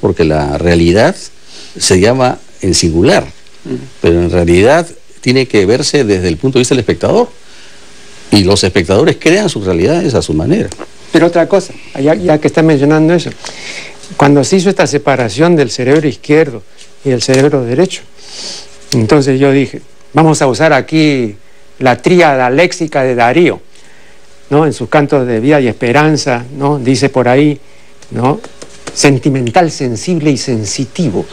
porque la realidad se llama en singular, pero en realidad tiene que verse desde el punto de vista del espectador, y los espectadores crean sus realidades a su manera. Pero otra cosa, ya que está mencionando eso, cuando se hizo esta separación del cerebro izquierdo y del cerebro derecho, entonces yo dije, vamos a usar aquí la tríada léxica de Darío, ¿no? En sus cantos de vida y esperanza, ¿no? Dice por ahí, ¿no? Sentimental, sensible y sensitivo.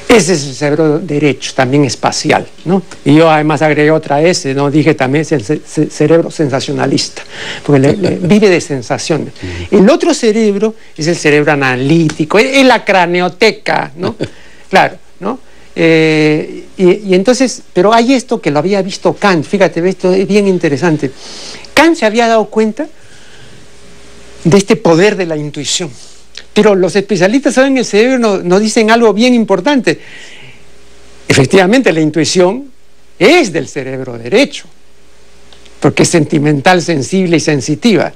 Ese es el cerebro derecho, también espacial, ¿no? Y yo además agregué otra S, ¿no? Dije también es el cerebro sensacionalista, porque vive de sensaciones. El otro cerebro es el cerebro analítico, es la craneoteca, ¿no? Claro, ¿no? Y entonces, pero hay esto que lo había visto Kant, fíjate, esto es bien interesante. Kant se había dado cuenta de este poder de la intuición. Pero los especialistas en el cerebro nos dicen algo bien importante. Efectivamente, la intuición es del cerebro derecho, porque es sentimental, sensible y sensitiva.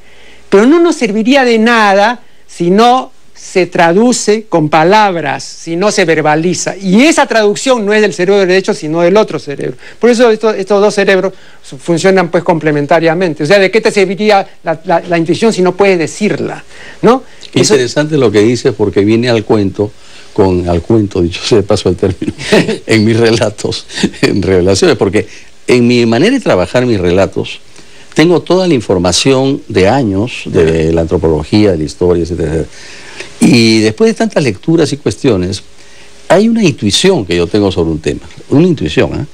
Pero no nos serviría de nada si no se traduce con palabras, si no se verbaliza. Y esa traducción no es del cerebro derecho, sino del otro cerebro. Por eso estos dos cerebros funcionan pues complementariamente. O sea, ¿de qué te serviría la intuición si no puedes decirla? ¿No? Es interesante lo que dice, porque viene al cuento, dicho sea de paso el término, en mis relatos, en revelaciones, porque en mi manera de trabajar mis relatos, tengo toda la información de años, de la antropología, de la historia, etc. Y después de tantas lecturas y cuestiones, hay una intuición que yo tengo sobre un tema, una intuición,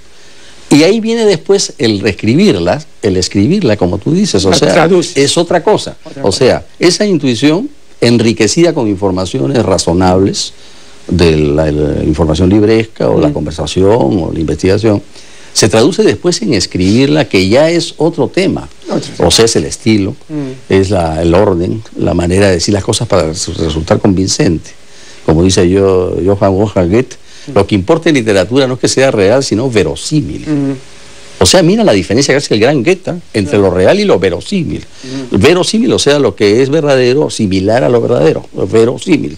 y ahí viene después el reescribirla, el escribirla, como tú dices, o sea, es otra cosa. O sea, esa intuición enriquecida con informaciones razonables de la información libresca o la conversación o la investigación, se traduce después en escribirla, que ya es otro tema. O sea, es el estilo, es el orden, la manera de decir las cosas para resultar convincente. Como dice Johann Wolfgang Goethe, lo que importa en literatura no es que sea real, sino verosímil. O sea, mira la diferencia que hace el gran Goethe entre lo real y lo verosímil. Verosímil, o sea, lo que es verdadero, similar a lo verdadero, lo verosímil.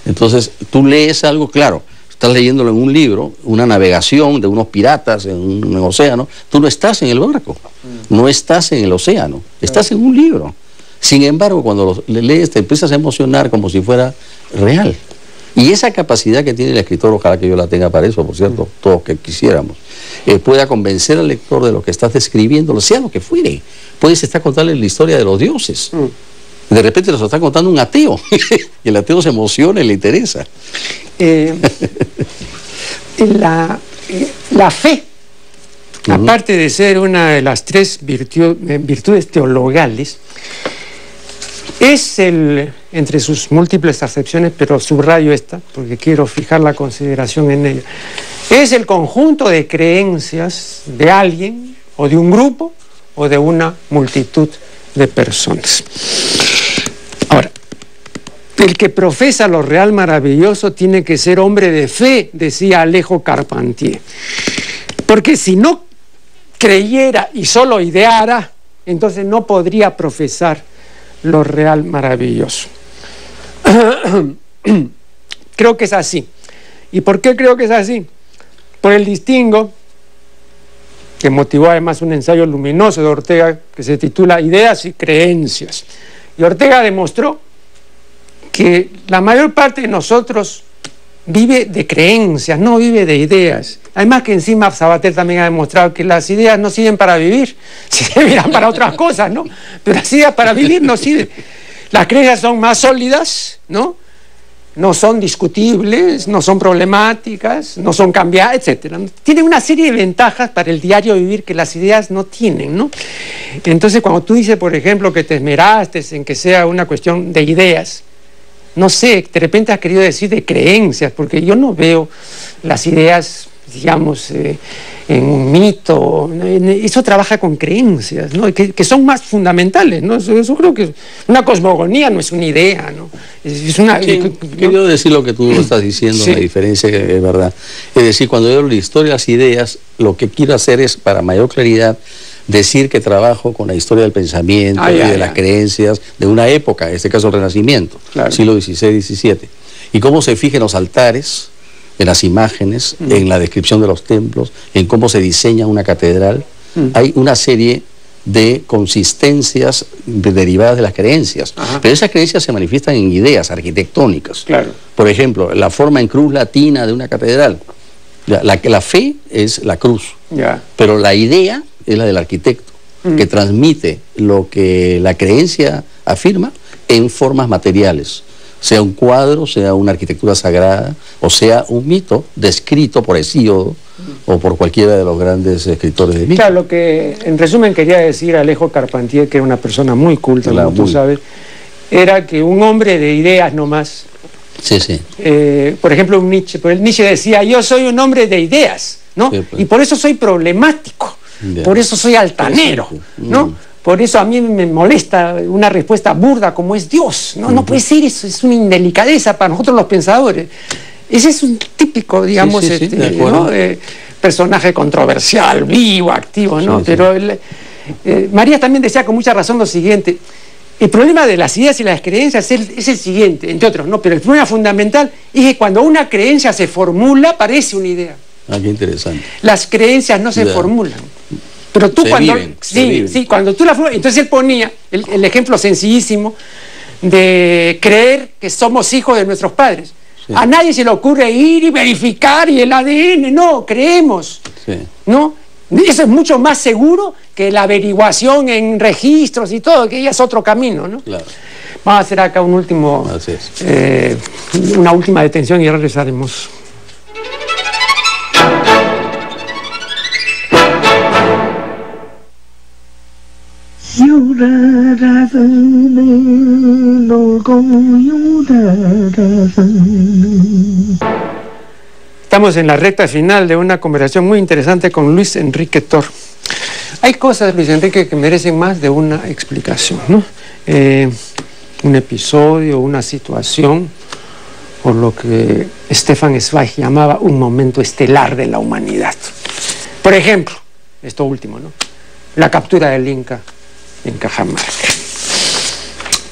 Entonces, tú lees algo, claro, estás leyéndolo en un libro, una navegación de unos piratas en un océano, tú no estás en el barco, no estás en el océano, estás en un libro. Sin embargo, cuando lo lees te empiezas a emocionar como si fuera real. Y esa capacidad que tiene el escritor, ojalá que yo la tenga para eso, por cierto, todos que quisiéramos, pueda convencer al lector de lo que estás describiendo, sea lo que fuere. Puedes estar contando la historia de los dioses. De repente nos está contando un ateo, y el ateo se emociona y le interesa. La fe, aparte de ser una de las tres virtudes teologales, es entre sus múltiples acepciones, pero subrayo esta, porque quiero fijar la consideración en ella, es el conjunto de creencias de alguien, o de un grupo, o de una multitud de personas. Ahora, el que profesa lo real maravilloso tiene que ser hombre de fe, decía Alejo Carpentier. Porque si no creyera y solo ideara, entonces no podría profesar lo real maravilloso. Creo que es así. ¿Y por qué creo que es así? Por el distingo que motivó además un ensayo luminoso de Ortega que se titula Ideas y Creencias. Y Ortega demostró que la mayor parte de nosotros vive de creencias, no vive de ideas. Además que encima Sabater también ha demostrado que las ideas no sirven para vivir, sirven para otras cosas, ¿no? Pero las ideas para vivir no sirven. Las creencias son más sólidas, ¿no? No son discutibles, no son problemáticas, no son cambiadas, etc. Tienen una serie de ventajas para el diario vivir que las ideas no tienen, ¿no? Entonces, cuando tú dices, por ejemplo, que te esmeraste en que sea una cuestión de ideas, no sé, de repente has querido decir de creencias, porque yo no veo las ideas, digamos, en un mito. Eso trabaja con creencias, ¿no? Que son más fundamentales, ¿no? Eso creo que una cosmogonía no es una idea, ¿no? Es una... Quiero decir lo que tú estás diciendo, la diferencia que es verdad. Es decir, cuando yo hablo de historia de las ideas, lo que quiero hacer es, para mayor claridad, decir que trabajo con la historia del pensamiento y de las creencias de una época, en este caso el Renacimiento, siglo XVI, XVII. y cómo se fija en los altares, en las imágenes, en la descripción de los templos, en cómo se diseña una catedral. Hay una serie de consistencias derivadas de las creencias. Pero esas creencias se manifiestan en ideas arquitectónicas. Claro. Por ejemplo, la forma en cruz latina de una catedral. La fe es la cruz, pero la idea es la del arquitecto, que transmite lo que la creencia afirma en formas materiales, sea un cuadro, sea una arquitectura sagrada, o sea un mito descrito por Hesíodo o por cualquiera de los grandes escritores de mitos. Claro, lo que en resumen quería decir Alejo Carpentier, que era una persona muy culta, como tú sabes, era que un hombre de ideas nomás. Sí, sí. Por ejemplo, un Nietzsche, pero el Nietzsche decía, yo soy un hombre de ideas, ¿no? Sí, pues. Y por eso soy problemático, por eso soy altanero, ¿no? Por eso a mí me molesta una respuesta burda como es Dios, ¿no? No puede ser eso, es una indelicadeza para nosotros los pensadores. Ese es un típico, digamos, ¿no? Personaje controversial, vivo, activo, ¿no? Pero María también decía con mucha razón lo siguiente: el problema de las ideas y las creencias es el siguiente, entre otros, ¿no? Pero el problema fundamental es que cuando una creencia se formula, parece una idea. Ah, qué interesante. Las creencias no se formulan. Pero tú cuando tú la formulas, entonces él ponía el ejemplo sencillísimo de creer que somos hijos de nuestros padres. A nadie se le ocurre ir y verificar y el ADN, no, creemos, ¿no? Eso es mucho más seguro que la averiguación en registros y todo, que ya es otro camino, ¿no? Claro. Vamos a hacer acá un último, una última detención y regresaremos. Estamos en la recta final de una conversación muy interesante con Luis Enrique Tor. Hay cosas, Luis Enrique, que merecen más de una explicación, ¿no? Un episodio, una situación, por lo que Stefan Zweig llamaba un momento estelar de la humanidad. Por ejemplo, esto último, ¿no? La captura del Inca en Cajamarca.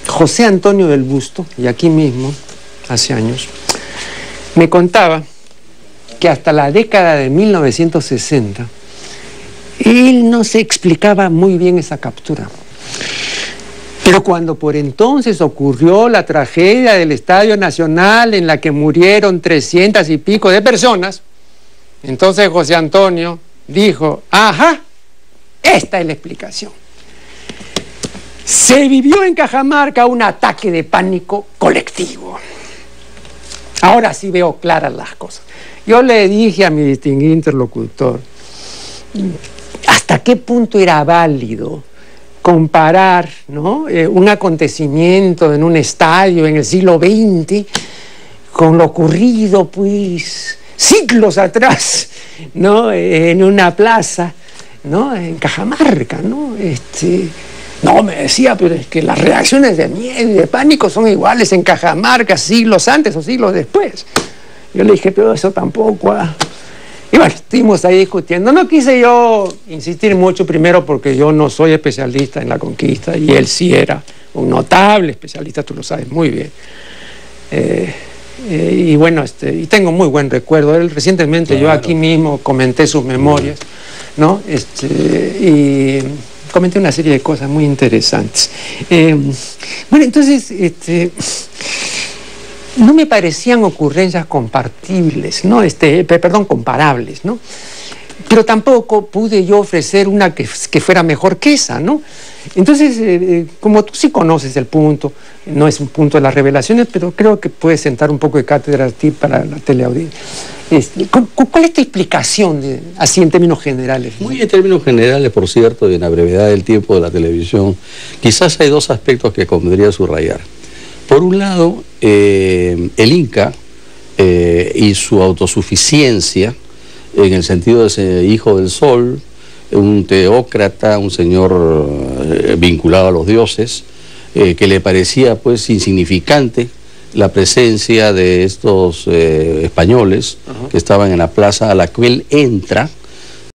José Antonio del Busto, y aquí mismo, hace años, me contaba que hasta la década de 1960 él no se explicaba muy bien esa captura. Pero cuando por entonces ocurrió la tragedia del Estadio Nacional en la que murieron 300 y pico de personas, entonces José Antonio dijo, ajá, esta es la explicación. Se vivió en Cajamarca un ataque de pánico colectivo. Ahora sí veo claras las cosas. Yo le dije a mi distinguido interlocutor, ¿hasta qué punto era válido comparar, ¿no? Un acontecimiento en un estadio en el siglo XX con lo ocurrido, pues, siglos atrás, ¿no? En una plaza, ¿no? En Cajamarca, ¿no? No, me decía, pero es que las reacciones de miedo y de pánico son iguales en Cajamarca siglos antes o siglos después. Yo le dije, pero eso tampoco. Y bueno, estuvimos ahí discutiendo. No quise yo insistir mucho, primero porque yo no soy especialista en la conquista y él sí era un notable especialista, tú lo sabes muy bien. Y bueno, y tengo muy buen recuerdo. Él recientemente, yo aquí mismo comenté sus memorias, ¿no? Y comenté una serie de cosas muy interesantes. Bueno, entonces, no me parecían ocurrencias compartibles, ¿no? Comparables, ¿no? Pero tampoco pude yo ofrecer una que fuera mejor que esa, ¿no? Entonces, como tú sí conoces el punto, no es un punto de las revelaciones, pero creo que puede sentar un poco de cátedra a ti para la teleaudiencia. ¿Cuál es tu explicación, así en términos generales? Muy en términos generales, por cierto, y en la brevedad del tiempo de la televisión, quizás hay dos aspectos que convendría subrayar. Por un lado, el Inca y su autosuficiencia, en el sentido de ser hijo del sol, un teócrata, un señor vinculado a los dioses, que le parecía pues insignificante la presencia de estos españoles que estaban en la plaza a la que él entra